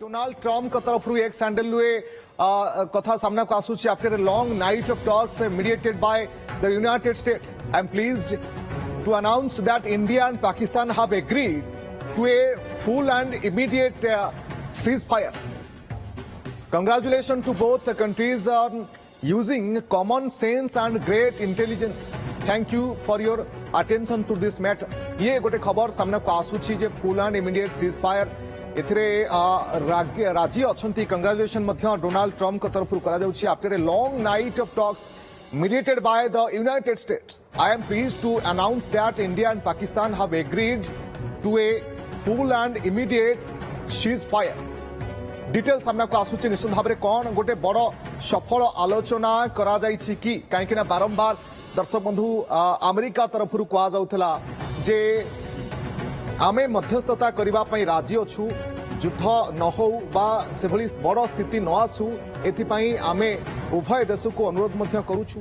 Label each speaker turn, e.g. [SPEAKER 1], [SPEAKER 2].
[SPEAKER 1] Donald Trump का तरफ एक सैंडल कथा सामना को आसूची after a long night of talks mediated by the United States. I am pleased to announce that India and Pakistan have agreed to a full and immediate ceasefire. Congratulations to both the countries on using common sense and great intelligence. Thank you for your attention to this matter. ये गोटे खबर सामना को आसूची जे full and immediate ceasefire एथिरे राजी अच्छी congratulation Donald Trump का तरफ after a long night of talks mediated by the United States. I am pleased to announce that India and Pakistan have agreed to a full and immediate ceasefire. Detail सामना को आसूची निश्चित भाव में कौन गोटे बड़ सफल आलोचना करा जायछि कि कहीं बारंबार दर्शक बंधु अमेरिका तरफ कहुला जे आमे मध्यस्थता करने राजी अच्छु युद्ध न हो से बड़ स्थिति न आसू एथि आमे उभय देश को अनुरोध करुछु।